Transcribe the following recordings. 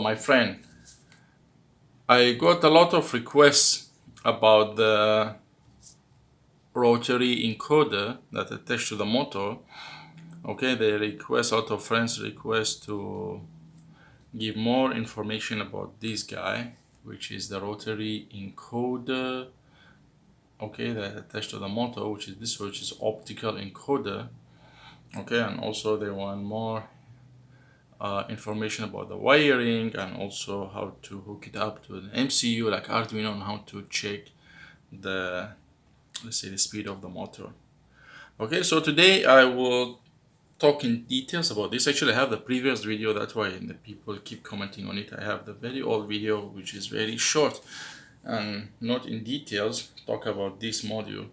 my friend, I got a lot of requests about the rotary encoder that attached to the motor. Okay, a lot of friends request to give more information about this guy, which is the rotary encoder. Okay, that attached to the motor, which is optical encoder. Okay, and also they want more information about the wiring and also how to hook it up to the MCU like Arduino and how to check the, let's say, the speed of the motor. Okay, so today I will talk in details about this. Actually, I have the previous video, that's why the people keep commenting on it. I have the very old video which is very short and not in details talk about this module.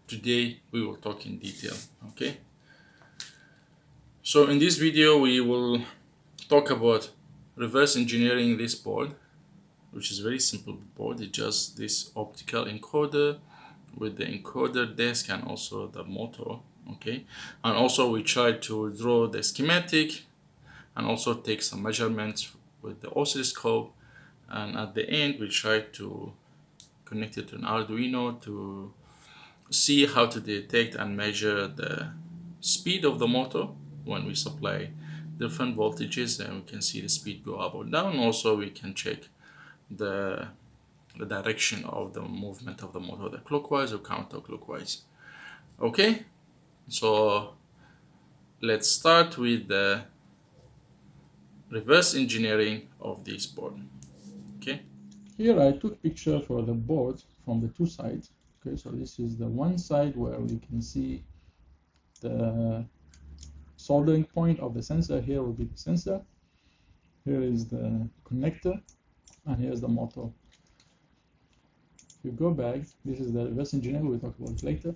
Today we will talk in detail. Okay, so in this video we will talk about reverse engineering this board, which is a very simple board. It's just this optical encoder with the encoder desk and also the motor. Okay, and also we try to draw the schematic and also take some measurements with the oscilloscope, and at the end we try to connect it to an Arduino to see how to detect and measure the speed of the motor when we supply different voltages, and we can see the speed go up or down. Also we can check the direction of the movement of the motor, the clockwise or counterclockwise. Okay, so let's start with the reverse engineering of this board. Okay, here I took picture for the board from the two sides. Okay, so this is the one side where we can see the soldering point of the sensor. Here will be the sensor, here is the connector, and here's the motor. If you go back, this is the reverse engineering, we'll talk about it later.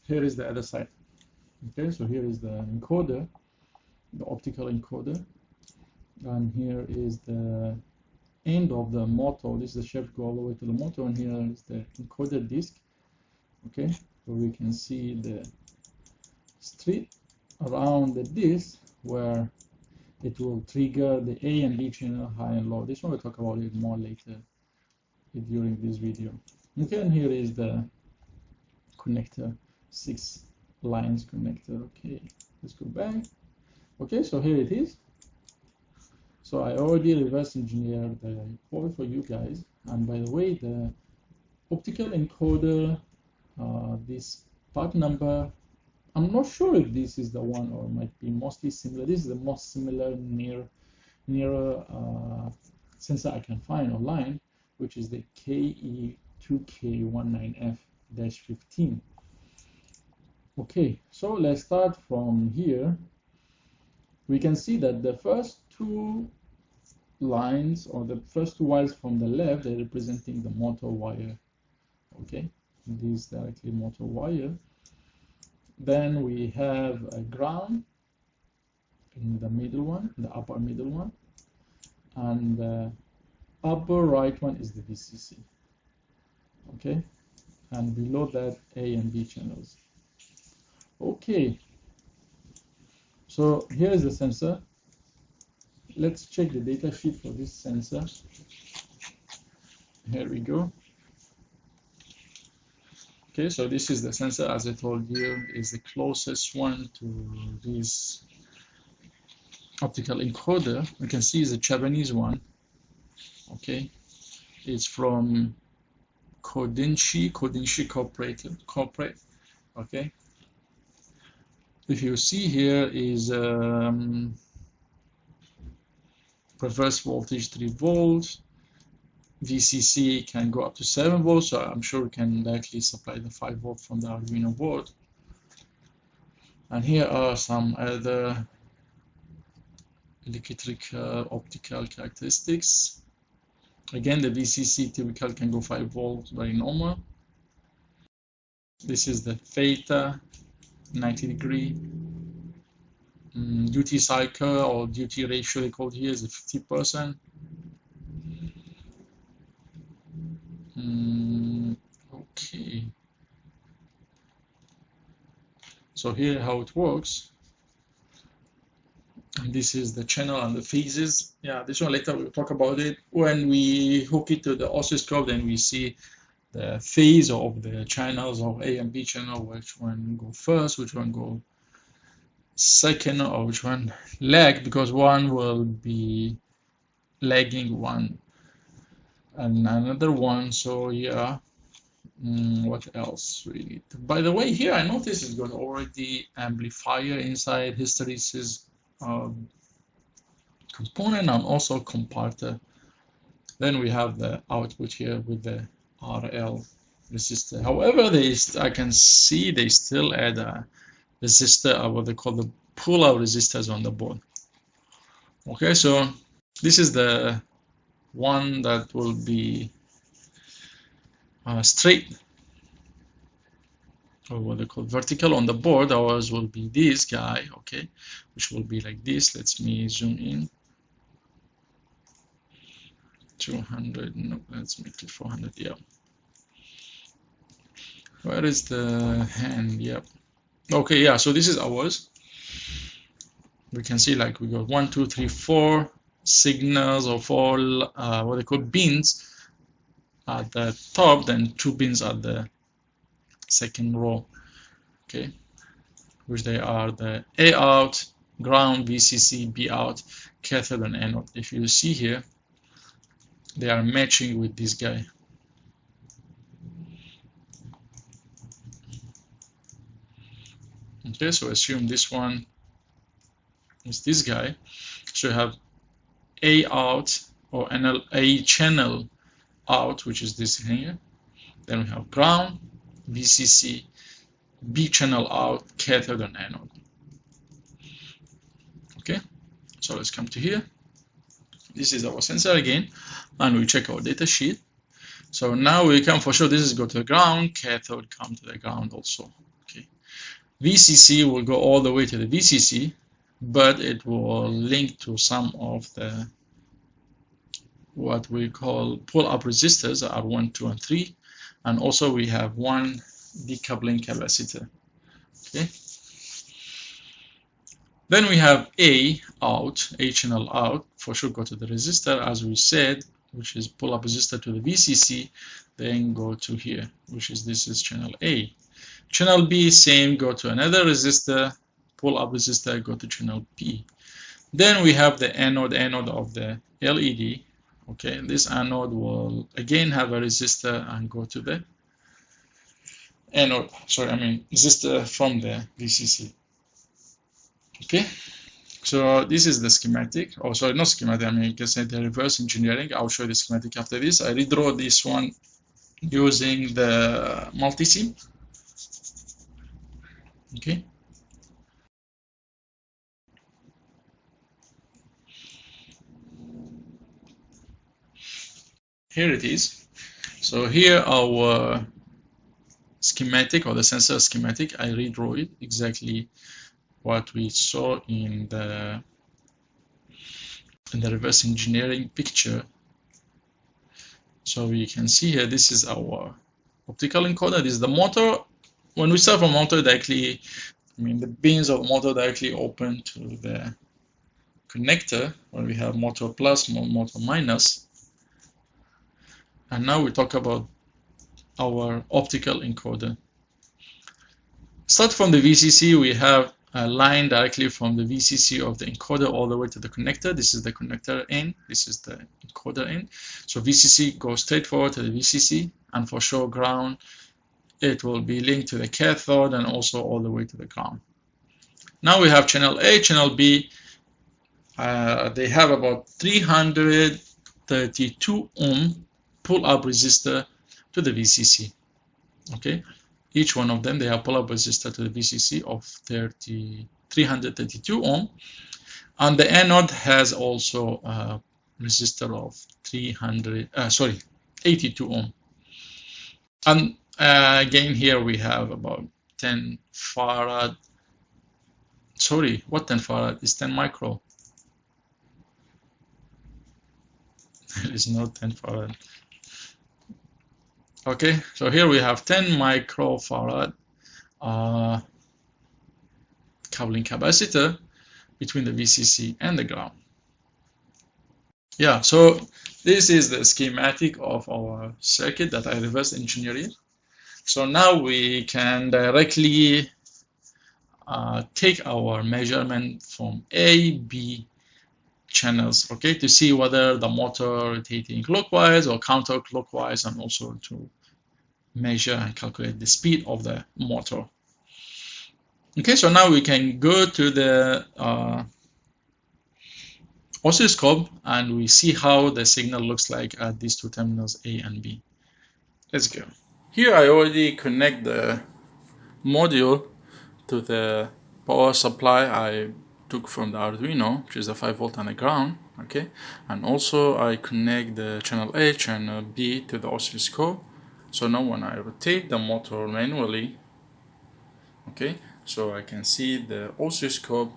Here is the other side. Okay, so here is the encoder, the optical encoder, and here is the end of the motor. This is the shaft go all the way to the motor, and here is the encoder disk. Okay, so we can see the strip around the disk where it will trigger the A and B channel, high and low. This one we'll talk about it more later during this video. Okay, and here is the connector, 6 lines connector. Okay, let's go back. Okay, so here it is. So I already reverse engineered the code for you guys. And by the way, the optical encoder, this part number, I'm not sure if this is the one or might be mostly similar. This is the most similar nearer sensor I can find online, which is the KE-2K19F-45. Okay, so let's start from here. We can see that the first two lines, or the first two wires from the left, they're representing the motor wire. Okay, this directly motor wire. Then we have a ground in the middle one, the upper middle one, and the upper right one is the VCC. Okay, and below that A and B channels. Okay, so here is the sensor. Let's check the data sheet for this sensor. Here we go. Okay, so this is the sensor, as I told you, is the closest one to this optical encoder. You can see it's a Japanese one. Okay, it's from Kodenshi Corporate. Okay, if you see here is reverse voltage 3 volts. VCC can go up to 7 volts, so I'm sure we can directly supply the 5 volt from the Arduino board. And here are some other electrical optical characteristics. Again, the VCC typical can go 5 volts, very normal. This is the theta 90-degree. Duty cycle or duty ratio, they call here, is 50%. Okay. So here how it works. this is the channel and the phases. Yeah, this one later we'll talk about it. When we hook it to the oscilloscope, then we see the phase of the channels of A and B channel, which one go first, which one go second, or which one lag, because one will be lagging one and another one. So yeah, what else we need? By the way, here I noticed it's got already amplifier inside, hysteresis component, and also comparator. Then we have the output here with the RL resistor. However, I can see they still add a resistor, what they call the pull-out resistors on the board. Okay, so this is the one that will be straight, or what they call vertical on the board. Ours will be this guy, okay, which will be like this. Let me zoom in. 200, no, let's make it 400, yeah. Where is the hand? Yep. Okay, yeah, so this is ours. We can see like we got 1, 2, 3, 4 signals of all what they call bins at the top, then 2 bins at the second row, okay, which they are the A out, ground, VCC, B out, cathode, and anode. If you see here, they are matching with this guy. Okay, so assume this one is this guy. So you have A out or A channel out, which is this here. Then we have ground, VCC, B channel out, cathode, and anode. Okay, so let's come to here. This is our sensor again, and we check our data sheet. So now we can for sure this is go to the ground, cathode come to the ground also. Okay, VCC will go all the way to the VCC, but it will link to some of the what we call pull-up resistors, R1, 2, and 3, and also we have one decoupling capacitor. Okay. Then we have A out, A channel out, for sure go to the resistor, as we said, which is pull-up resistor to the VCC, then go to here, which is this is channel A. Channel B, same, go to another resistor, pull-up resistor, go to channel B. Then we have the anode of the LED. Okay, this anode will again have a resistor and go to the anode, resistor from the VCC. Okay, so this is the schematic, oh sorry, not schematic, you can say the reverse engineering. I'll show you the schematic after this. I redraw this one using the multi-sim. Okay. Here it is. So here our schematic, or the sensor schematic, I redraw it exactly what we saw in the reverse engineering picture. So we can see here, this is our optical encoder, this is the motor. When we start from motor directly, the bins of motor directly open to the connector when we have motor plus, motor minus. And now we talk about our optical encoder. Start from the VCC, we have a line directly from the VCC of the encoder all the way to the connector. This is the connector end, this is the encoder end. So VCC goes straight forward to the VCC, and for sure ground, it will be linked to the cathode and also all the way to the ground. Now we have channel A, channel B. They have about 332 ohm pull-up resistor to the VCC. Okay, each one of them, they have pull-up resistor to the VCC of 332 ohm, and the anode has also a resistor of 82 ohm. And again here we have about 10 farad. Sorry, what 10 farad is 10 micro? There is no 10 farad. Okay, so here we have 10 microfarad coupling capacitor, between the VCC and the ground. Yeah, so this is the schematic of our circuit that I reverse engineered. So now we can directly take our measurement from A, B channels, okay, to see whether the motor rotating clockwise or counterclockwise, and also to measure and calculate the speed of the motor. Okay, so now we can go to the oscilloscope and we see how the signal looks like at these two terminals A and B. Let's go. Here I already connect the module to the power supply I took from the Arduino, which is a 5 volt and a ground, okay, and also I connect the channel A, channel B to the oscilloscope. So now when I rotate the motor manually, okay, so I can see the oscilloscope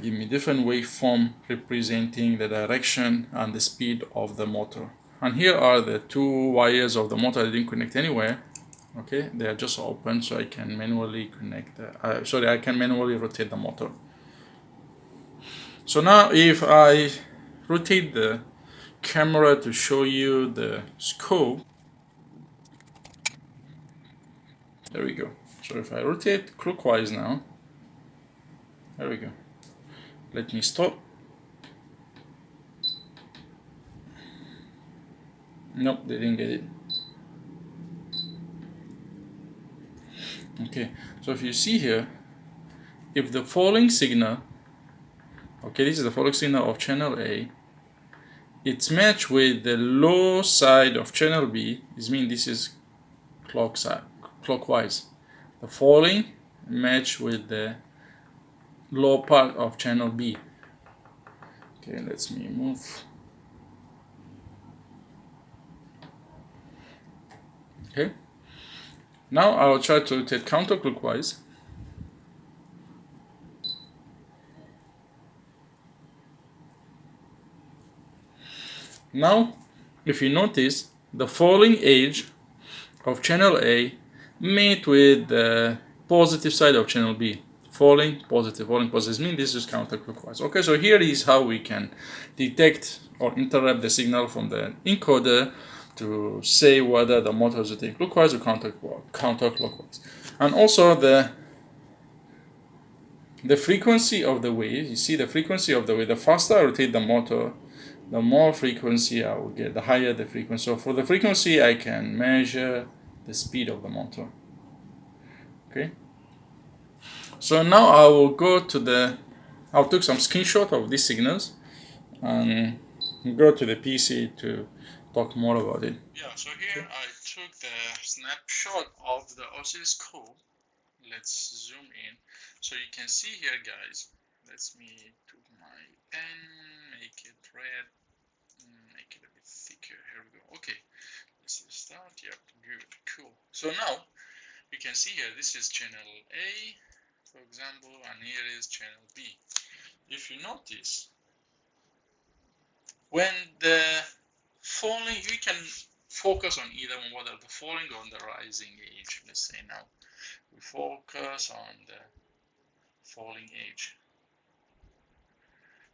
give me different waveform representing the direction and the speed of the motor. And here are the two wires of the motor I didn't connect anywhere. Okay, they are just open, so I can manually connect I can manually rotate the motor. So now if I rotate the camera to show you the scope, there we go. So if I rotate clockwise now, there we go. Let me stop. Nope, they didn't get it. Okay, so if you see here, if the falling signal, okay, this is the falling signal of channel A, it's matched with the low side of channel B, this means this is clockwise. The falling match with the low part of channel B. Okay, let's me move. Okay, now I will try to rotate counterclockwise. Now, if you notice, the falling edge of channel A met with the positive side of channel B. Falling positive means this is counterclockwise. Okay, so here is how we can detect or interrupt the signal from the encoder to say whether the motor is rotating clockwise or counterclockwise. And also the frequency of the wave, you see the frequency of the wave, the faster I rotate the motor, the more frequency I will get, the higher the frequency. So for the frequency, I can measure the speed of the motor. Okay. So now I will go to I'll take some screenshot of these signals and go to the PC to talk more about it. Yeah, so here I took the snapshot of the oscilloscope. Let's zoom in. So you can see here, guys. Let me take my pen, make it red, make it a bit thicker. Here we go. Okay, let's start. Yep, good, cool. So now you can see here, this is channel A, for example, and here is channel B. If you notice, when the falling, you can focus on either one, whether the falling or the rising edge. Let's say now we focus on the falling edge.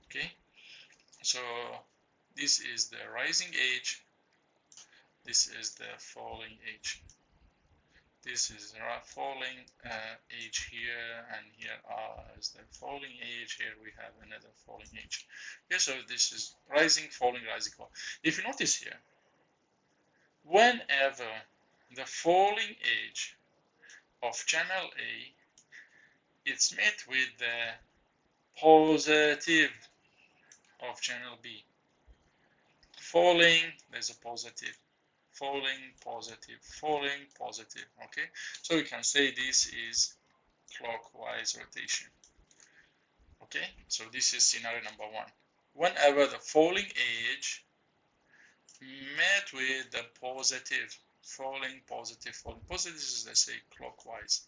Okay, so this is the rising edge, this is the falling edge. This is falling edge here, and here is the falling edge. Here we have another falling edge. Okay, so this is rising, falling, rising, falling. If you notice here, whenever the falling edge of channel A it's met with the positive of channel B. Falling, there's a positive. Falling, positive, falling, positive. Okay, so we can say this is clockwise rotation. Okay, so this is scenario number one. Whenever the falling edge met with the positive, falling, positive, falling, positive, this is, let's say, clockwise.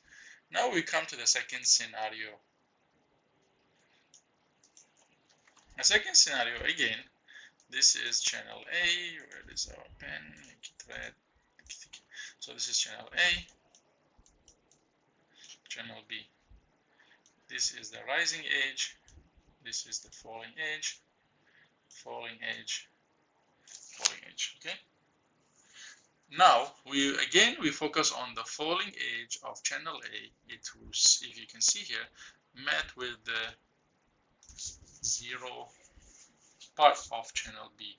Now we come to the second scenario. The second scenario, again, this is channel A. Where is our pen? Make it red. So this is channel A, channel B. This is the rising edge, this is the falling edge, falling edge, falling edge. Okay. Now we focus on the falling edge of channel A. It was, if you can see here, met with the 0 part of channel B.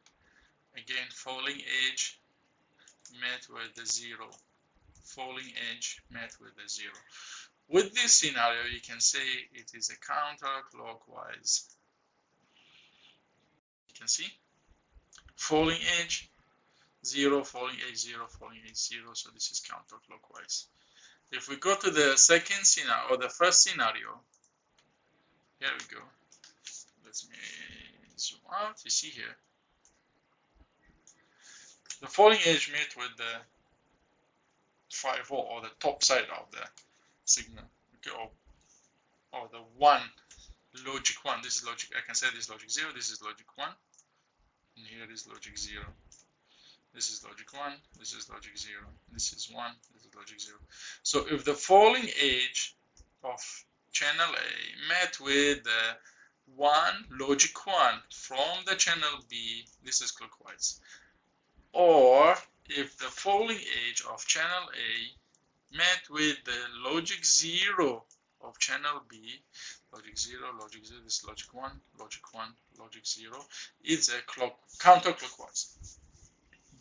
Again, falling edge met with the 0. Falling edge met with the 0. With this scenario, you can say it is a counterclockwise. You can see falling edge 0, falling edge 0, falling edge 0. So this is counterclockwise. If we go to the second scenario, or the first scenario, here we go. Let me zoom out. You see here, the falling edge met with the 5-volt, or the top side of the signal, okay, or the 1, logic 1. This is logic, I can say this is logic 0, this is logic 1, and here is logic 0. This is logic 1, this is logic 0, this is 1, this is logic 0. So if the falling edge of channel A met with the 1, logic 1 from the channel B, this is clockwise. Or if the falling edge of channel A met with the logic 0 of channel B, logic 0, this is logic 1, logic 1, logic 0, it's a counterclockwise.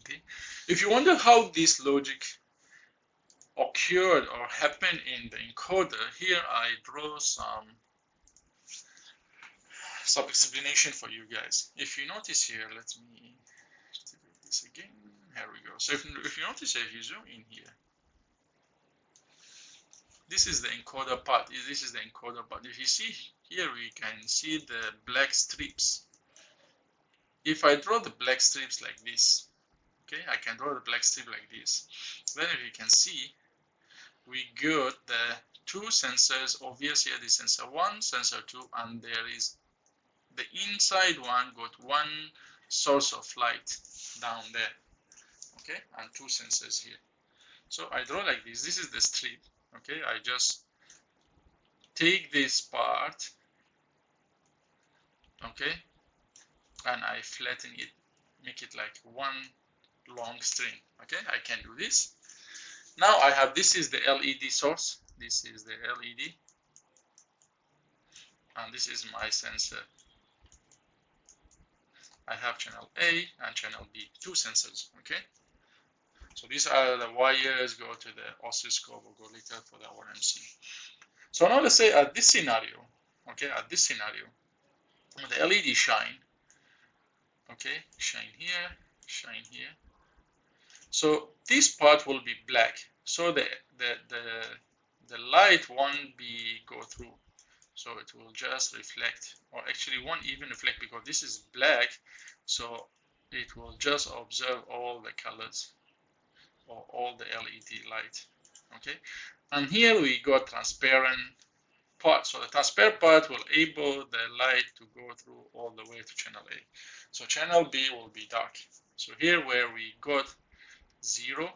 Okay. If you wonder how this logic occurred or happened in the encoder, here I draw some explanation for you guys. If you notice here, let me do this again. Here we go. So if you notice here, if you zoom in here, this is the encoder part. This is the encoder part. If you see here, we can see the black strips. If I draw the black strips like this, okay, I can draw the black strip like this. Then if you can see, we got the 2 sensors. Obviously, here is sensor 1, sensor 2, and there is the inside one got 1 source of light down there. Okay, and 2 sensors here. So I draw like this. This is the strip. Okay, I just take this part, okay, and I flatten it, make it like 1 long string. Okay, I can do this. Now I have, this is the LED source, this is the LED, and this is my sensor. I have channel A and channel B, 2 sensors. Okay, so these are the wires go to the oscilloscope or go later for the RMC. So now let's say at this scenario, okay, at this scenario, the LED shine, okay, shine here, shine here. So this part will be black. So the light won't be go through. So it will just reflect, or actually won't even reflect because this is black. So it will just observe all the colors or all the LED light. Okay, and here we got transparent part. So the transparent part will enable the light to go through all the way to channel A. So channel B will be dark. So here where we got 0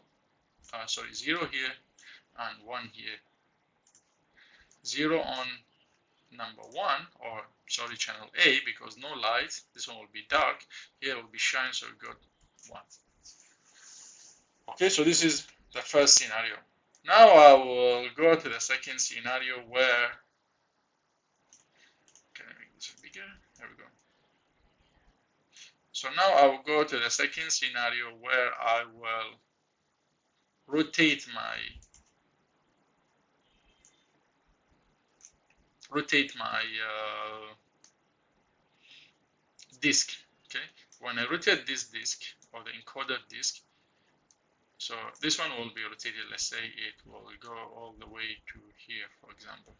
here and 1 here. 0 on number 1, or sorry, channel A, because no light. This one will be dark. Here will be shine, so we got 1. Okay, so this is the first scenario. Now I will go to the second scenario where, can I make this bigger? There we go. So now I will go to the second scenario where I will rotate my disk. Okay, when I rotate this disk or the encoder disk, so this one will be rotated. Let's say it will go all the way to here, for example,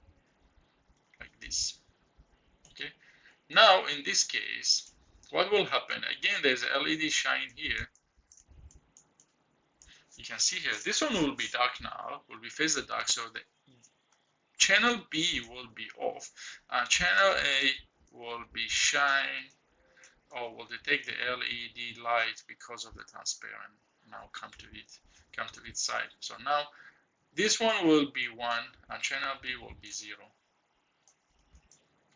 like this. Okay, now in this case, what will happen? Again, there's a LED shine here. You can see here, this one will be dark now, will be phase dark, so the channel B will be off, and channel A will be shine, or will detect the LED light because of the transparent. Now come to its side. So now this one will be 1, and channel B will be 0.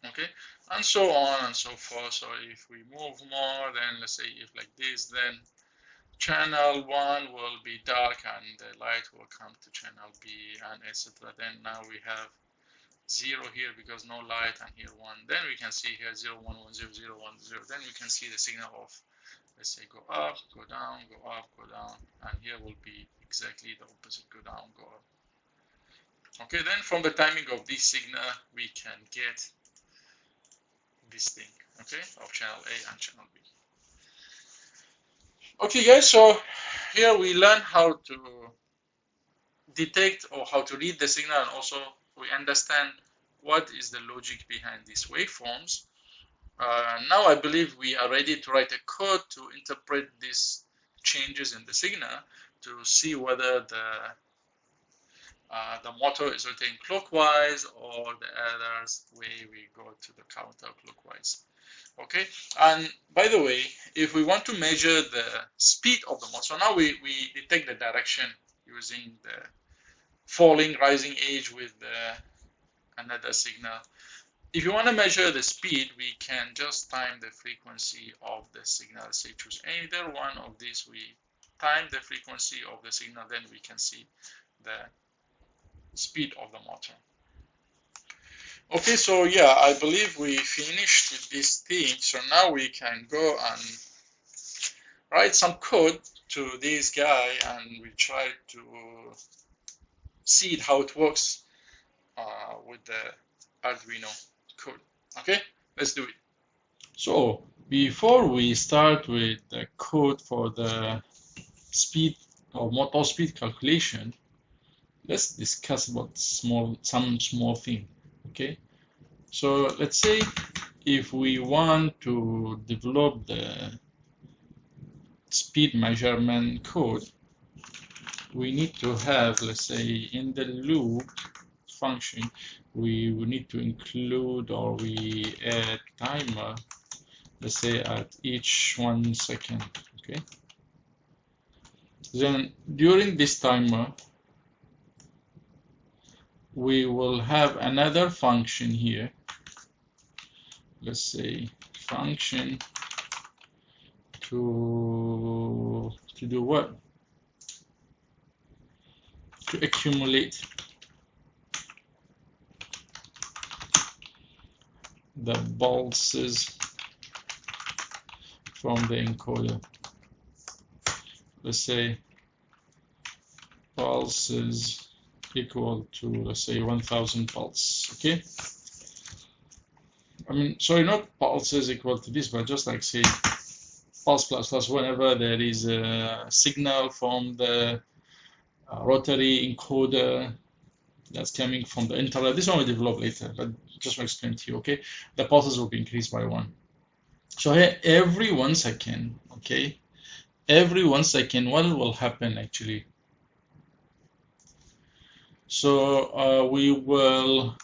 okay, and so on and so forth. So if we move more, then let's say if like this, then channel 1 will be dark and the light will come to channel B, and etc. Then now we have 0 here because no light, and here 1. Then we can see here 0, 1, 1, 0, 0, 1, 0. Then we can see the signal of, let's say, go up, go down, go up, go down, and here will be exactly the opposite, go down, go up. Okay, then from the timing of this signal, we can get this thing, okay, of channel A and channel B. Okay, guys, so here we learn how to detect or how to read the signal, and also we understand what is the logic behind these waveforms. Now I believe we are ready to write a code to interpret these changes in the signal to see whether the motor is rotating clockwise or the other way we go to the counterclockwise. Okay, and by the way, if we want to measure the speed of the motor, so now we detect the direction using the falling, rising edge with another signal. If you want to measure the speed, we can just time the frequency of the signal. Say choose either one of these, we time the frequency of the signal, then we can see the speed of the motor. Okay, so yeah, I believe we finished with this thing. So now we can go and write some code to this guy, and we try to see how it works with the Arduino code. Okay, let's do it. So before we start with the code for the speed or motor speed calculation, let's discuss about some small thing. Okay, so let's say if we want to develop the speed measurement code, we need to have, let's say, in the loop function, we need to include, or we add timer, let's say at each 1 second. Okay, then during this timer we will have another function here, let's say function to do what? To accumulate the pulses from the encoder. Let's say pulses equal to, let's say, 1000 pulses. Okay, I mean, sorry, not pulses equal to this, but just like say pulse plus whenever there is a signal from the rotary encoder that's coming from the interrupt. This one we develop later, but just to explain to you. Okay, the pulses will be increased by 1. So here every 1 second, okay, every 1 second, what will happen actually? So we will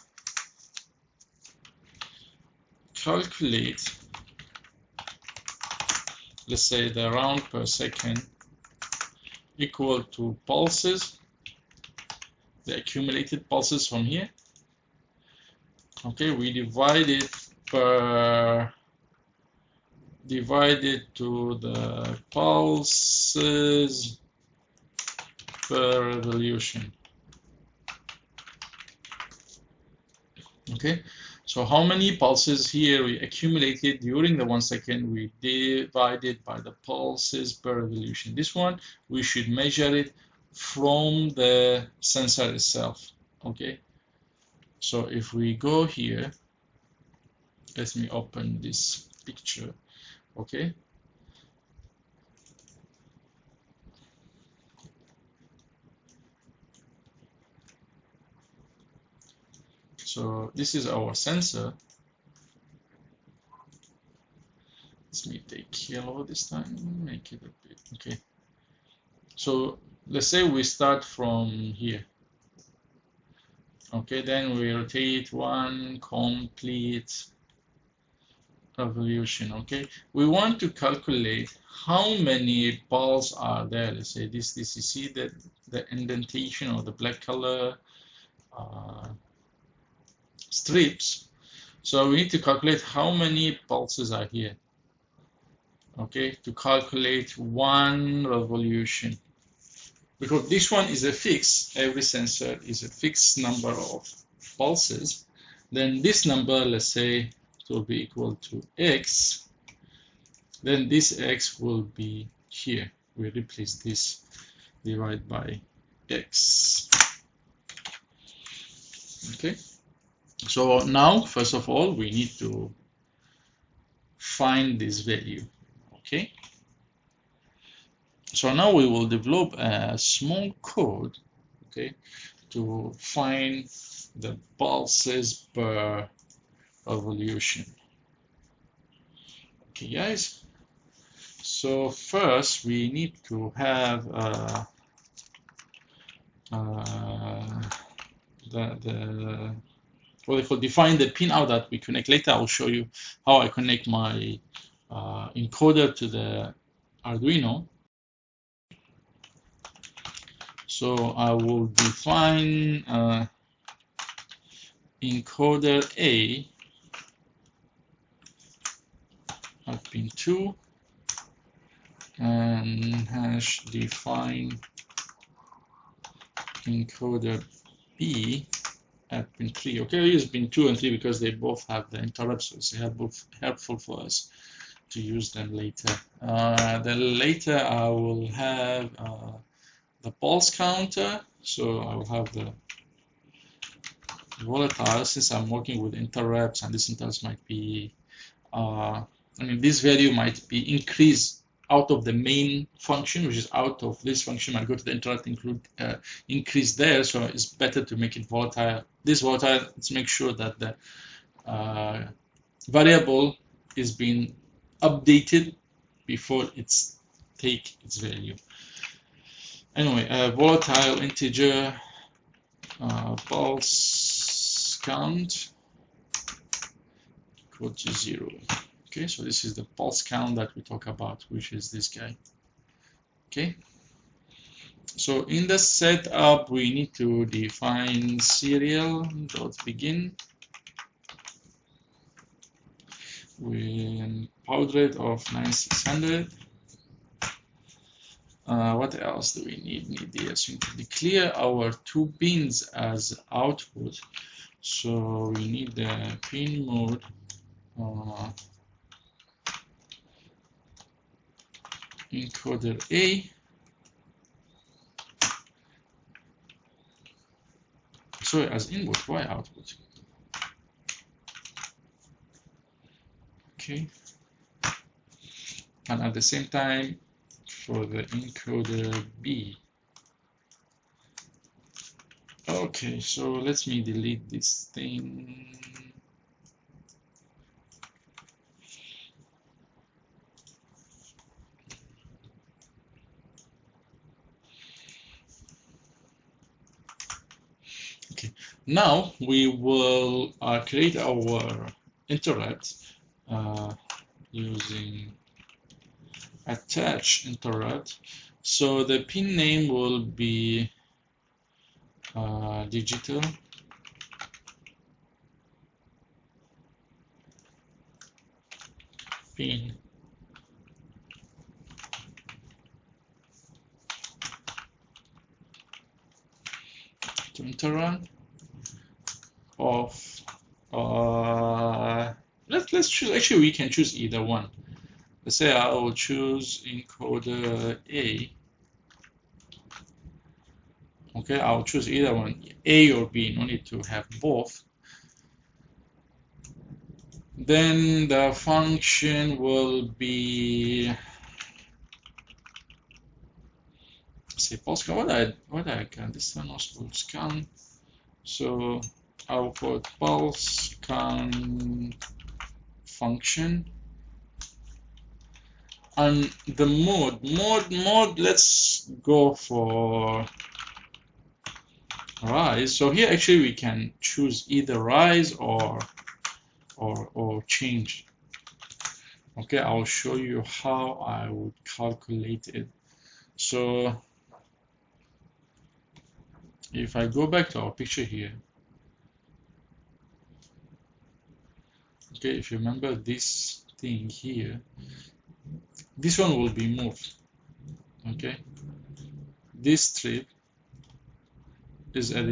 calculate, let's say, the round per second equal to pulses, the accumulated pulses from here. Okay, we divide it to the pulses per revolution. Okay, so how many pulses here we accumulated during the 1 second, we divided by the pulses per revolution. This one we should measure it from the sensor itself. Okay, so if we go here, let me open this picture. Okay, so this is our sensor. Let me take yellow this time, make it a bit, okay. So let's say we start from here. Okay, then we rotate 1 complete revolution. Okay, we want to calculate how many pulses are there. Let's say this you see that the indentation or the black color strips. So we need to calculate how many pulses are here. Okay, to calculate one revolution. Because this one is a fixed, every sensor is a fixed number of pulses, then this number, let's say, it will be equal to x, then this x will be here. We replace this divided by x. Okay, so now, first of all, we need to find this value. Okay, so now we will develop a small code, okay, to find the pulses per revolution. Okay, guys. So first we need to have what they call define the pin out that we connect. Later I'll show you how I connect my encoder to the Arduino. So I will define encoder A at pin 2 and hash define encoder B at pin 3. Okay, I use pin 2 and 3 because they both have the interrupts, so it's helpful for us to use them later. Then later I will have the pulse counter, so I will have the volatile, since I'm working with interrupts, and this interrupts might be, this value might be increased out of the main function, which is out of this function. I go to the interrupt, increase there, so it's better to make it volatile. This volatile, let's make sure that the variable is being updated before it's take its value. Anyway, volatile integer pulse count equal to 0. Okay, so this is the pulse count that we talk about, which is this guy. Okay, so in the setup we need to define serial.begin with baud rate of 9600. What else do we need? Yes, we need to declare our 2 pins as output. So we need the pin mode encoder A. Sorry, as input, why output? Okay. And at the same time, for the encoder B. Okay, so let me delete this thing. Okay, now we will create our interrupt using attach interrupt. So the pin name will be digital pin to interrupt of let's choose, actually we can choose either one. Let's say I will choose encoder A. Okay, I'll choose either one, A or B, no need to have both. Then the function will be, say, pulse count. What I can, this one was pulse count. So I'll put pulse count function. And the mode, let's go for rise. So here actually we can choose either rise or change. Okay, I'll show you how I would calculate it. So if I go back to our picture here, Okay, if you remember this thing here, this one will be moved. Okay, this strip is a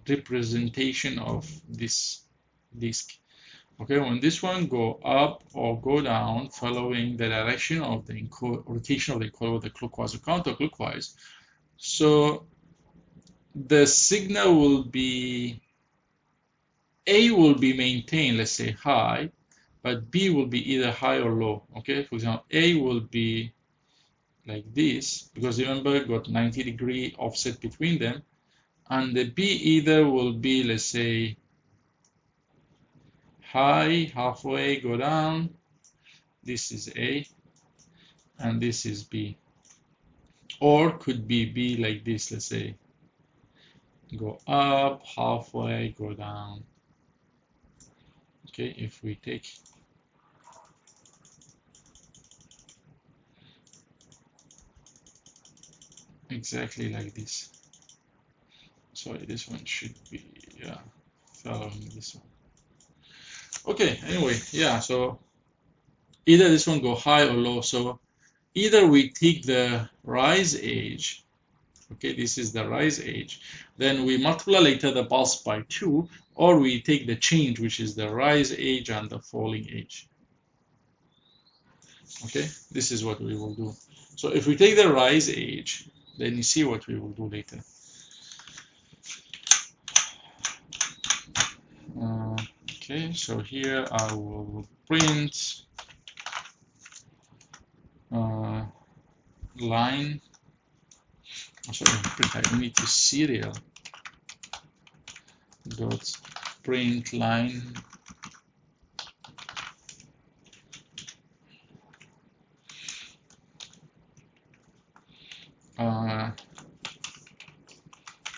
representation of this disk. Okay, when this one go up or go down following the direction of the rotation of the encoder, whether clockwise or counterclockwise, so the signal will be, A will be maintained, let's say high, but B will be either high or low. Okay, for example, A will be like this, because remember, got 90-degree offset between them, and the B either will be, let's say, high, halfway, go down. This is A, and this is B. Or could be B like this, let's say, go up, halfway, go down. Okay, if we take exactly like this. Sorry, this one should be following this one. Okay, anyway, yeah, so either this one go high or low. So either we take the rise age, okay, this is the rise age, then we multiply later the pulse by 2, or we take the change, which is the rise age and the falling age. Okay, this is what we will do. So if we take the rise age, then you see what we will do later. Okay, so here I will print line. Sorry, print. I need to serial dot print line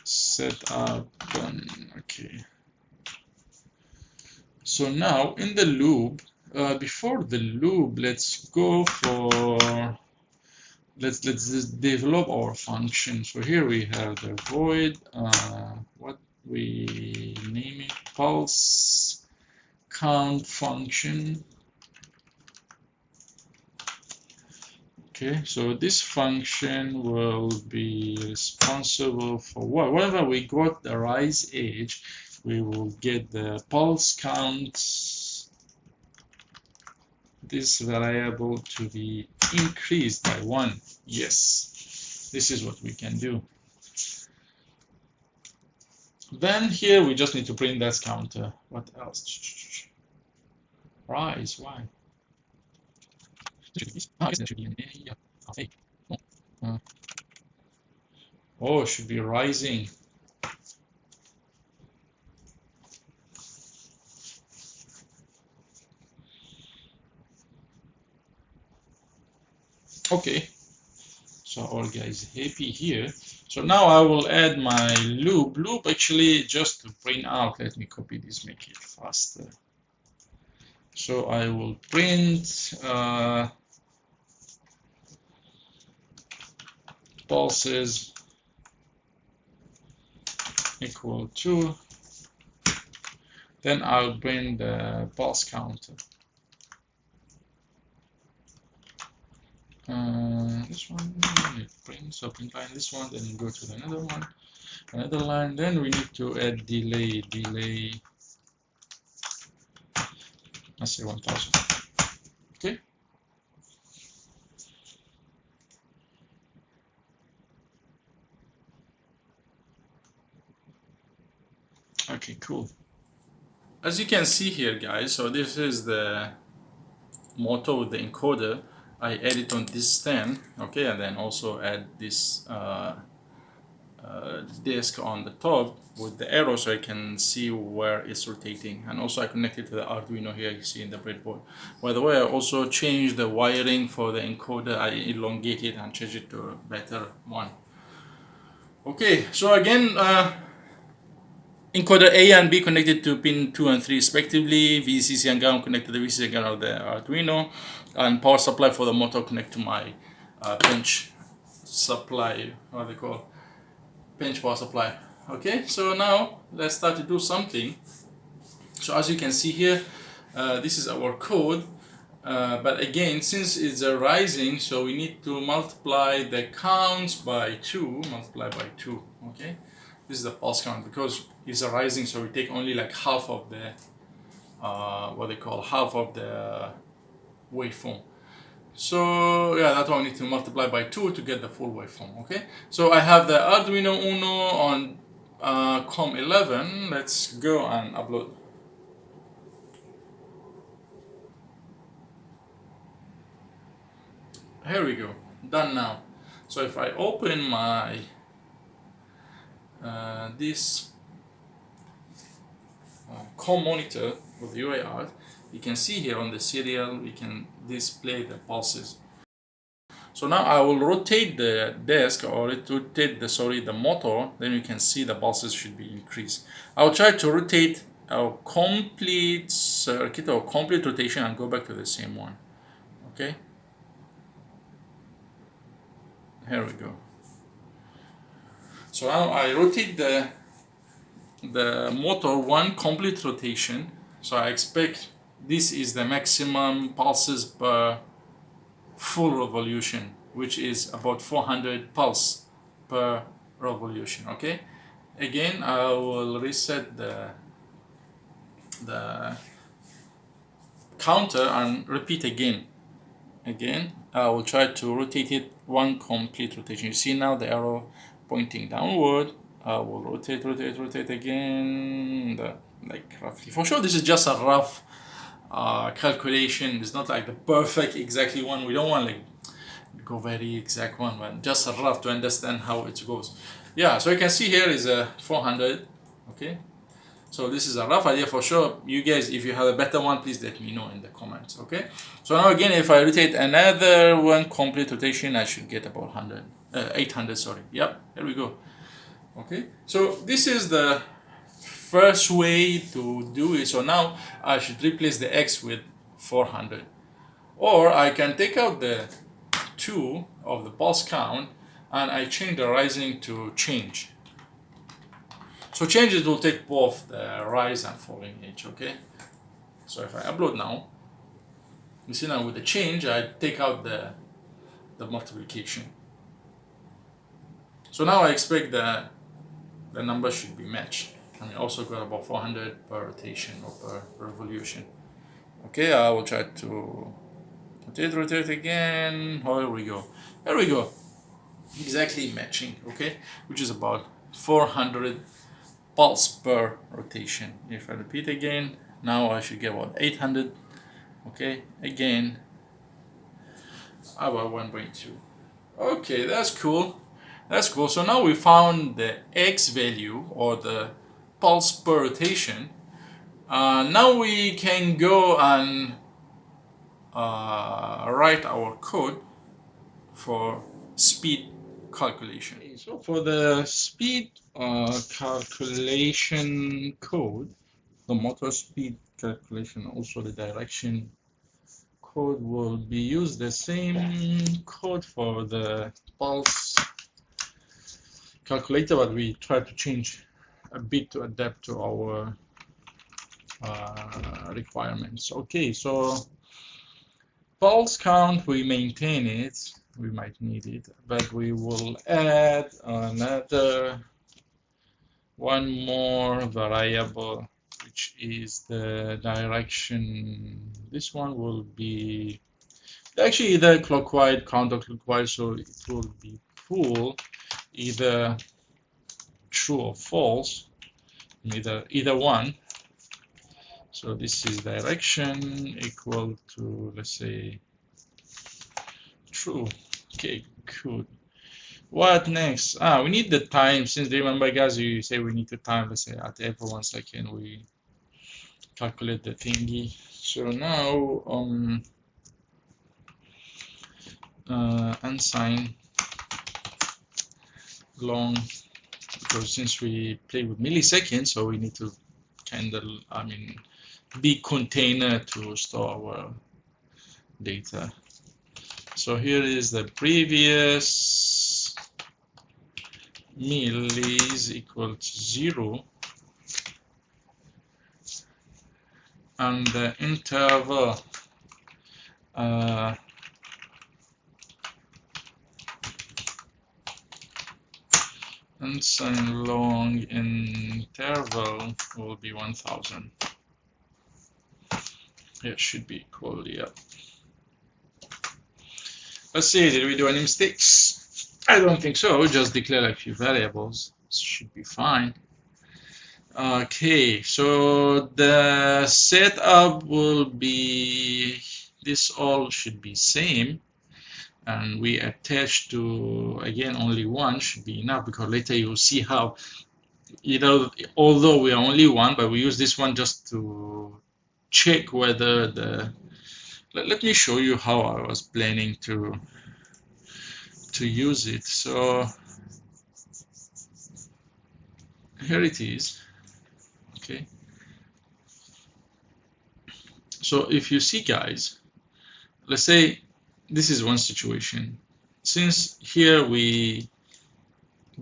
set up. Okay. So now in the loop, before the loop, let's go for, let's develop our function. So here we have the void, what we name it, pulse count function. Okay, so this function will be responsible for what? Whenever we got the rise age, we will get the pulse count, this variable, to be increased by 1. Yes, this is what we can do. Then here we just need to print that counter. What else? Rise, why? I guess there should be an A. Yeah. Oh, it should be rising. Okay, so our guy is happy here. So now I will add my loop. Loop actually just to print out. Let me copy this, make it faster. So I will print pulses equal to, then I'll bring the pulse counter. This one, print, so print line this one, then go to another one, another line, then we need to add delay, let's say 1000. Okay. Okay, cool. As you can see here, guys, so this is the motor with the encoder. I add it on this stand, okay, and then also add this disc on the top with the arrow so I can see where it's rotating, and also I connect it to the Arduino here, you see in the breadboard. By the way, I also changed the wiring for the encoder. I elongated and changed it to a better one. Okay, so again, encoder A and B connected to pin 2 and 3 respectively, VCC and ground connected to the VCC and ground of the Arduino, and power supply for the motor connect to my pinch supply, what they call pinch power supply. Okay, so now let's start to do something. So as you can see here, This is our code. But again, since it's a rising, so we need to multiply the counts by 2, okay? This is the pulse count, because it's a rising, so we take only like half of the, half of the waveform. So yeah, that's why we need to multiply by 2 to get the full waveform, okay? So I have the Arduino Uno on COM11. Let's go and upload. Here we go, done now. So if I open my this COM monitor with UART, you can see here on the serial we can display the pulses. So now I will rotate the desk, or rotate the motor, then you can see the pulses should be increased. I'll try to rotate a complete circuit or complete rotation and go back to the same one, okay? Here we go. So now I rotate the motor one complete rotation. So I expect this is the maximum pulses per full revolution, which is about 400 pulse per revolution, okay? Again, I will reset the counter and repeat again. I will try to rotate it one complete rotation. You see now the arrow pointing downward. I will rotate again, like roughly. For sure, this is just a rough calculation. It's not like the perfect exactly one. We don't want like go very exact one, but just a rough to understand how it goes. Yeah, so you can see here is a 400, okay? So this is a rough idea. For sure, you guys, if you have a better one, please let me know in the comments, okay? So now again, if I rotate another one complete rotation, I should get about 800, sorry. Yep, here we go. Okay, so this is the first way to do it. So now I should replace the X with 400. Or I can take out the 2 of the pulse count and I change the rising to change. So changes will take both the rise and falling edge, okay? So if I upload now, you see now with the change, I take out the multiplication. So now I expect the number should be matched. And we also got about 400 per rotation or per revolution. Okay, I will try to rotate again. Oh, here we go. There we go. Exactly matching, okay? Which is about 400 pulse per rotation. If I repeat again, now I should get about 800. Okay, again, about 1.2. Okay, that's cool. That's cool. So now we found the X value, or the pulse per rotation. Now we can go and write our code for speed calculation. Okay, so for the speed calculation code, the motor speed calculation, also the direction code, will be used the same code for the pulse calculator, but we try to change a bit to adapt to our requirements. Okay, so pulse count, we maintain it, we might need it, but we will add another one more variable, which is the direction. This one will be actually either clockwise, counterclockwise, so it will be full, either true or false, either one. So this is direction equal to, let's say, true. Okay, good. What next? We need the time. Since remember, guys, you say we need the time. Let's say at every 1 second we calculate the thingy. So now unsigned long, because since we play with milliseconds, so we need to big container to store our data. So here is the previous millis equal to 0. and the interval unsigned long interval will be 1000. It should be equal, yeah. Let's see, did we do any mistakes? I don't think so. We just declare a few variables. Should be fine. Okay, so the setup will be, this all should be same, and we attach to, again, only one should be enough, because later you'll see how, although we are only one, but we use this one just to check whether the, let me show you how I was planning to use it. So here it is. Okay, so if you see, guys, let's say this is one situation. Since here we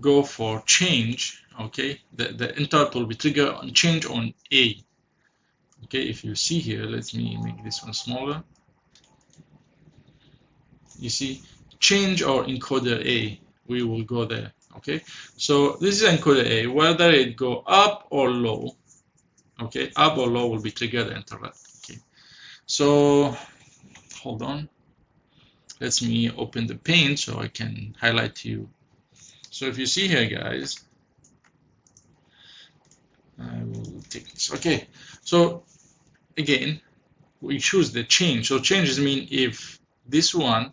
go for change, okay, the interrupt will be triggered on change on A. Okay, if you see here, let me make this one smaller. You see, change or encoder A, we will go there. Okay, so this is encoder A, whether it go up or low. Okay, up or low will be triggered the interrupt. Okay, so hold on. Let me open the pane so I can highlight to you. So if you see here, guys, I will take this. Okay, so again, we choose the change. So changes mean if this one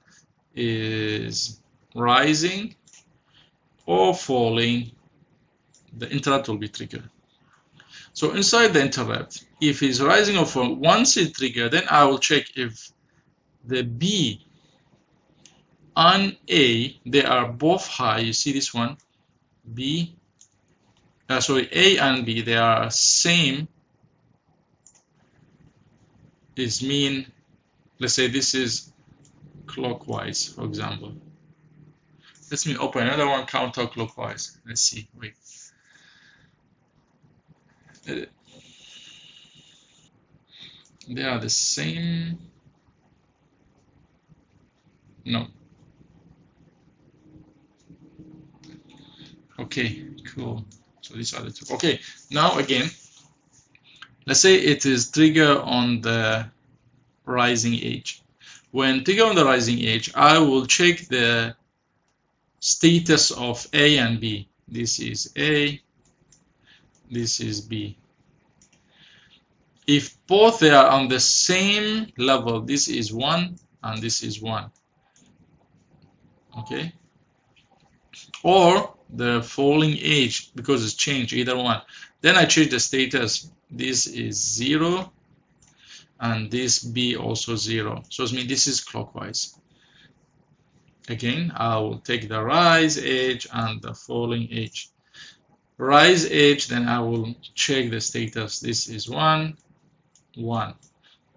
is rising or falling, the interrupt will be triggered. So inside the interrupt, if it's rising or falling, once it's triggered, then I will check if the B and A, they are both high. You see this one, B, sorry, A and B, they are same. Is mean, let's say this is clockwise, for example. Let me open another one counterclockwise. Let's see, wait. They are the same. No. Okay, cool. So these are the two. Okay, now again, let's say it is trigger on the rising edge. When trigger on the rising edge, I will check the status of A and B. This is A, this is B. If both they are on the same level, this is 1 and this is 1. Okay, or the falling edge, because it's changed, either one. Then I change the status. This is 0 and this B also 0. So it means this is clockwise. Again, I will take the rise edge and the falling edge. Rise edge, then I will check the status. This is 1, 1.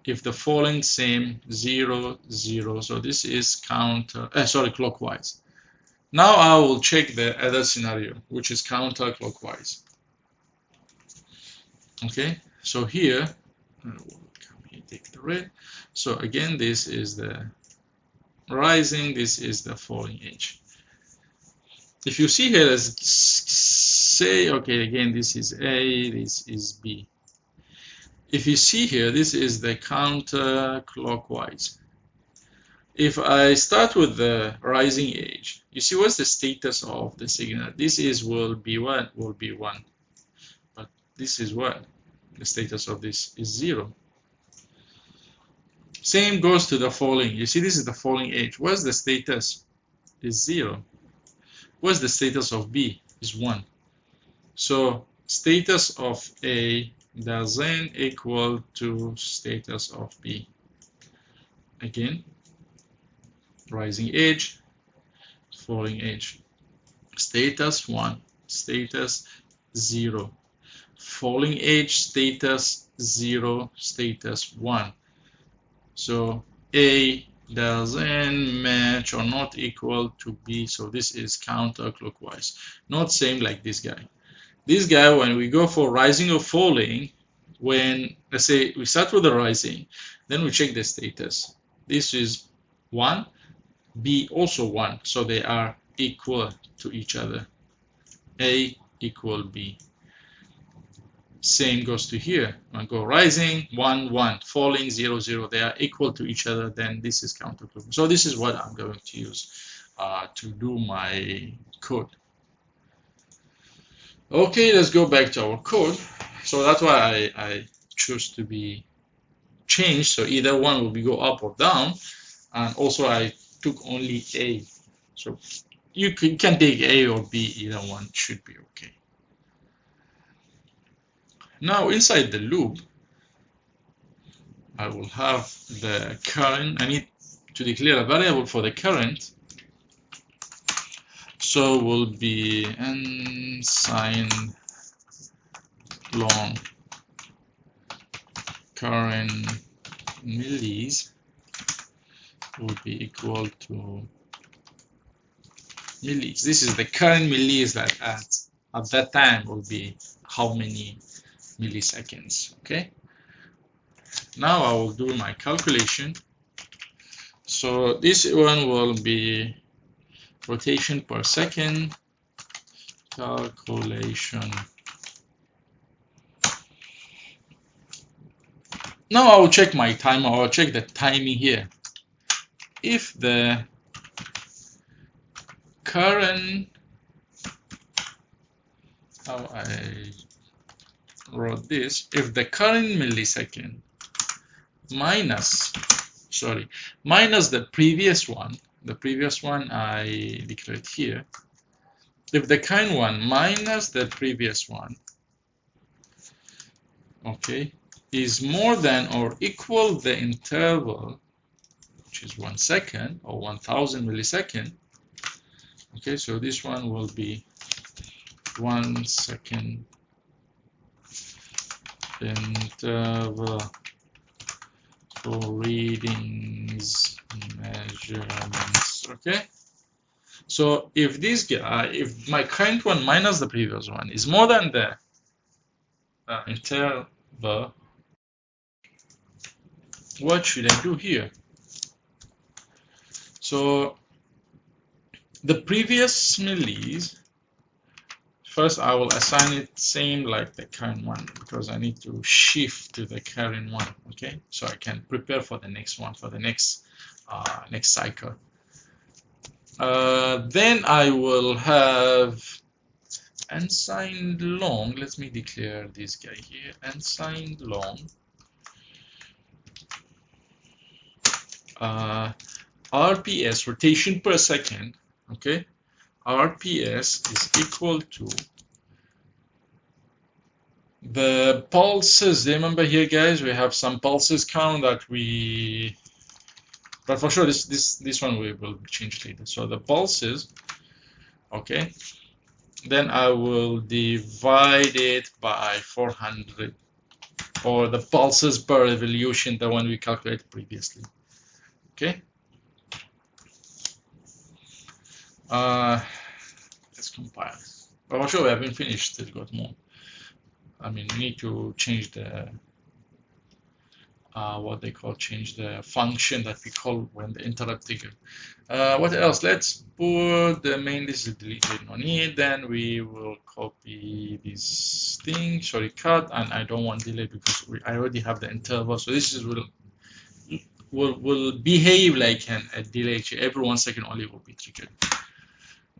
If the falling, same, 0, 0. So this is clockwise. Now I will check the other scenario, which is counterclockwise. Okay, so here, I will come here, take the red. So again, this is the rising, this is the falling edge. If you see here, let's say, okay, again, this is A, this is B. If you see here, this is the counterclockwise. If I start with the rising edge, you see what's the status of the signal? This is will be what? Will be 1. But this is what? The status of this is 0. Same goes to the falling. You see this is the falling edge. What's the status? Is 0. What's the status of B? Is 1. So status of A doesn't equal to status of B. Again, rising edge, falling edge. Status 1, status 0. Falling edge, status 0, status 1. So A doesn't match or not equal to B, so this is counterclockwise. Not same like this guy. This guy, when we go for rising or falling, when, let's say, we start with the rising, then we check the status. This is 1, B also 1, so they are equal to each other. A equal B. Same goes to here. When I go rising, 1, 1, falling, 0, 0, they are equal to each other, then this is counterclockwise. So this is what I'm going to use to do my code. Okay, let's go back to our code. So that's why I choose to be changed. So either one will be go up or down. And also I took only A. So you can take A or B, either one should be okay. Now inside the loop, I will have the current. I need to declare a variable for the current. So will be unsigned long current millis will be equal to millis. This is the current millis that at that time will be how many milliseconds. Okay. Now I will do my calculation. So this one will be rotation per second calculation. Now I will check my timer, or check the timing here. If the current, how I wrote this, if the current millisecond minus the previous one I declared here, if the current one minus the previous one, okay, is more than or equal the interval, which is 1 second or 1000 millisecond, okay, so this one will be 1 second interval for readings, measurements. Okay, so if this guy, if my current one minus the previous one is more than the interval, what should I do here? So the previous millis, first I will assign it same like the current one, because I need to shift to the current one. Okay, so I can prepare for the next one, for the next cycle. Then I will have unsigned long. Let me declare this guy here, unsigned long. RPS, rotation per second. Okay, RPS is equal to the pulses. Remember here, guys, we have some pulses count that we, but for sure this one we will change later. So the pulses, okay, then I will divide it by 400, or the pulses per revolution, the one we calculated previously. Okay. Let's compile. But for sure we haven't finished. Still got more. I mean, we need to change the what they call, change the function that we call when the interrupt trigger. What else? Let's put the main. This is deleted, no need. Then we will copy this thing. Sorry, cut, and I don't want delay because I already have the interval. So this is will behave like a delay. Every 1 second only will be triggered.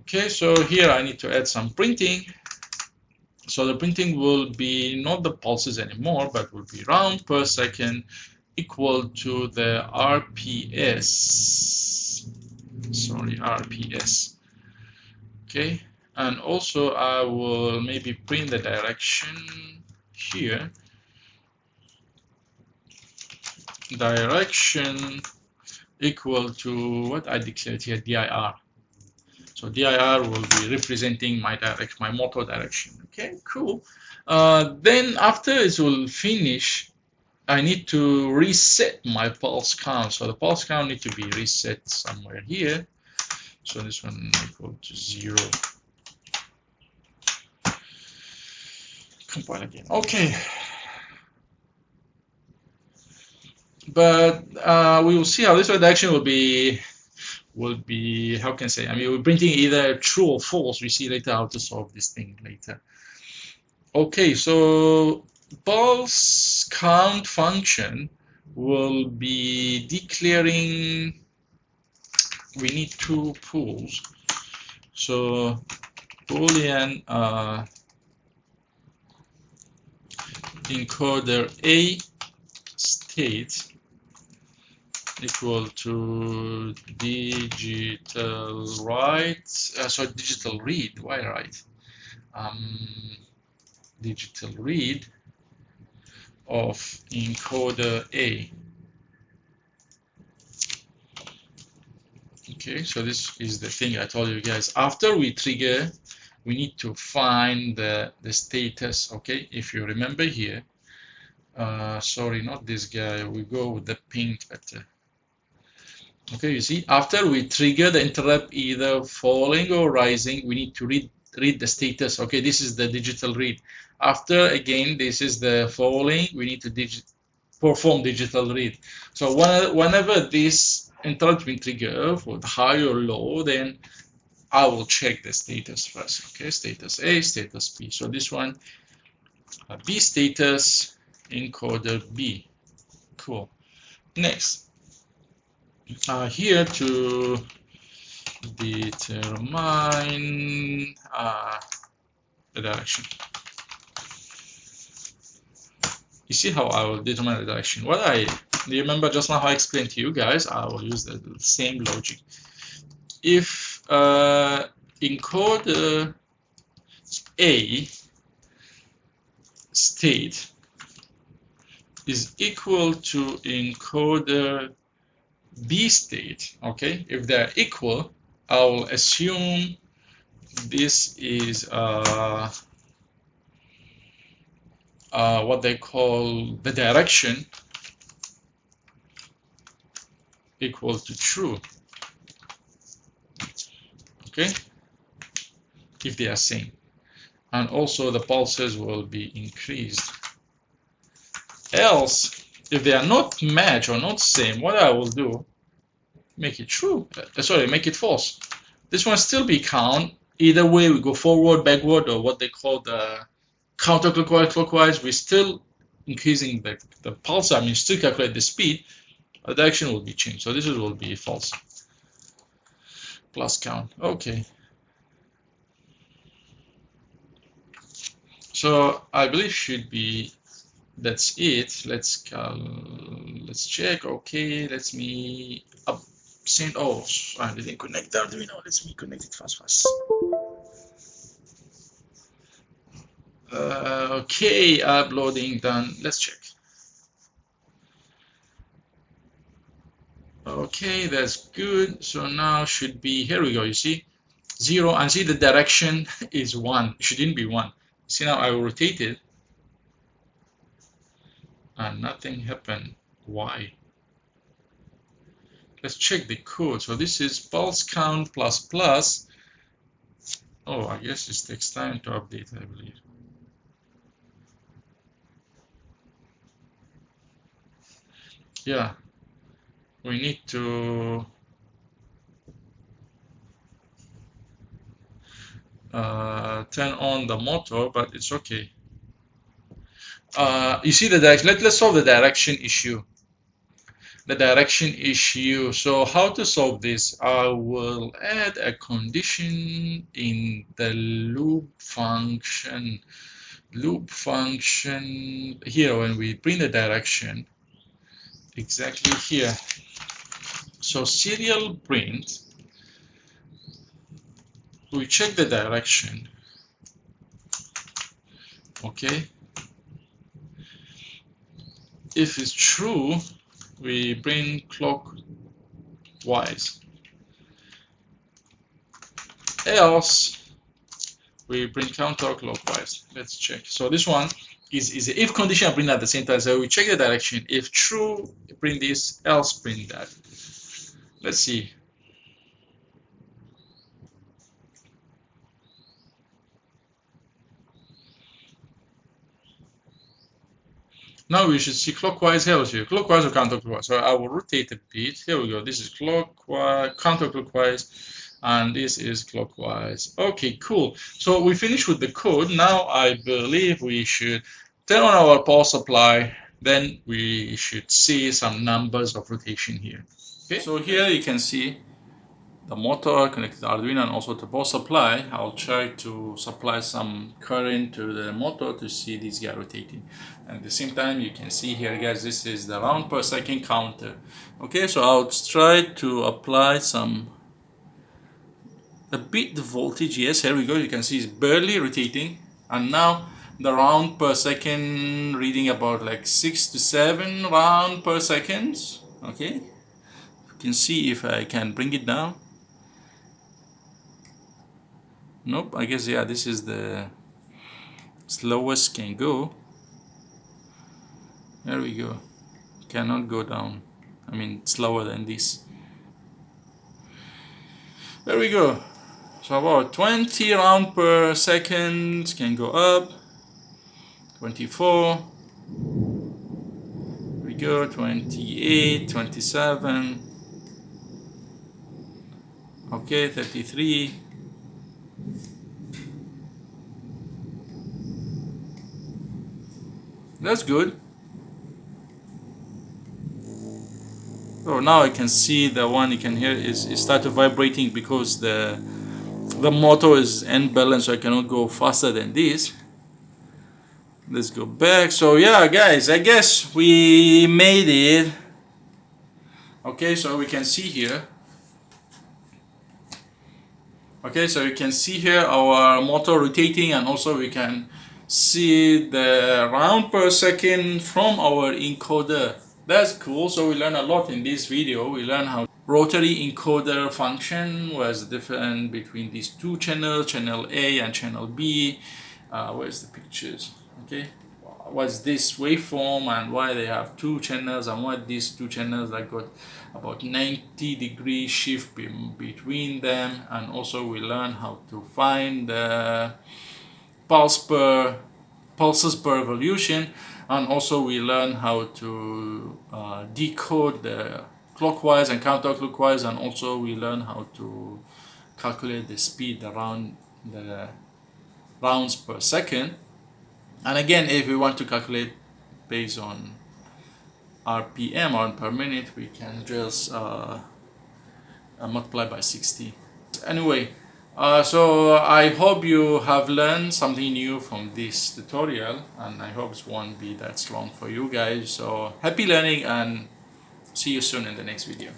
Okay, so here I need to add some printing. So the printing will be not the pulses anymore, but will be round per second equal to the RPS. Sorry, RPS. Okay, and also I will maybe print the direction here. Direction equal to what I declared here, DIR. So DIR will be representing my direction, my motor direction. Okay, cool. Then after it will finish, I need to reset my pulse count. So the pulse count needs to be reset somewhere here. So this one equal to 0. Compile again. Okay. but we will see how this direction will be, how can I say, I mean, we're printing either true or false. We see later how to solve this thing later. Okay, so pulse count function will be declaring, we need two pools. So Boolean encoder A state equal to digital write, sorry, digital read, why write? Digital read of encoder A. Okay, so this is the thing I told you guys. After we trigger, we need to find the status. Okay, if you remember here, sorry, not this guy, we go with the pink better. Okay, you see, after we trigger the interrupt either falling or rising, we need to read the status. Okay, this is the digital read. After, again, this is the falling, we need to perform digital read. So whenever this interrupt been triggered for the high or low, then I will check the status first. Okay, status A, status B. So this one, B status, encoder B. Cool. Next, here to determine the direction. You see how I will determine the direction. Do you remember just now how I explained to you guys? I will use the same logic. If encoder A state is equal to encoder B state, okay, if they're equal, I will assume this is what they call the direction equal to true. Okay, if they are same, and also the pulses will be increased. Else, if they are not match or not same, what I will do, make it true. Sorry, make it false. This one still be count. Either way, we go forward, backward, or what they call the counterclockwise, clockwise. We're still increasing the pulse. I mean, still calculate the speed. The direction will be changed. So this will be false. Plus count. Okay. So I believe should be, that's it. Let's check. Okay, let me send. Oh, I didn't connect the Arduino. Let me connect it fast. Okay, uploading done. Let's check. Okay, that's good. So now should be, here we go. You see 0, and see the direction is 1. It shouldn't be 1. See, now I will rotate it and nothing happened. Why? Let's check the code. So this is pulse count plus plus. Oh, I guess it takes time to update, I believe. Yeah, we need to turn on the motor, but it's okay. You see the direction. Let's solve the direction issue. The direction issue. So how to solve this? I will add a condition in the loop function. Loop function here when we bring the direction exactly here. So serial print. We check the direction. Okay. If it's true, we bring clockwise. Else, we bring counterclockwise. Let's check. So this one is the if condition. I bring that at the same time. So we check the direction. If true, bring this. Else, bring that. Let's see. Now we should see clockwise. Here we see clockwise or counterclockwise. So I will rotate a bit. Here we go. This is clockwise, counterclockwise, and this is clockwise. Okay, cool. So we finished with the code. Now I believe we should turn on our power supply. Then we should see some numbers of rotation here. Okay. So here you can see the motor connected to Arduino and also the power supply. I'll try to supply some current to the motor to see this guy rotating. And at the same time, you can see here, guys, this is the round per second counter. Okay, so I'll try to apply a bit voltage. Yes, here we go. You can see it's barely rotating. And now the round per second reading about like 6 to 7 round per second. Okay, you can see if I can bring it down. Nope, I guess, yeah, this is the slowest can go. There we go. Cannot go down. I mean, slower than this. There we go. So about 20 round per second can go up. 24. There we go. 28, 27. Okay, 33. That's good. So now I can see the one you can hear is started vibrating because the motor is unbalanced, so I cannot go faster than this. Let's go back. So yeah, guys, I guess we made it. Okay, so we can see here. Okay, so you can see here our motor rotating, and also we can see the round per second from our encoder. That's cool. So we learned a lot in this video. We learned how rotary encoder function was different between these two channels, channel A and channel B. Where's the pictures? Okay, what's this waveform and why they have two channels, and what these two channels that got about 90-degree shift between them. And also we learn how to find the pulses per evolution, and also we learn how to decode the clockwise and counterclockwise, and also we learn how to calculate the speed around the rounds per second. And again, if we want to calculate based on RPM or per minute, we can just multiply by 60. Anyway, so I hope you have learned something new from this tutorial, and I hope it won't be that long for you guys. So happy learning, and see you soon in the next video.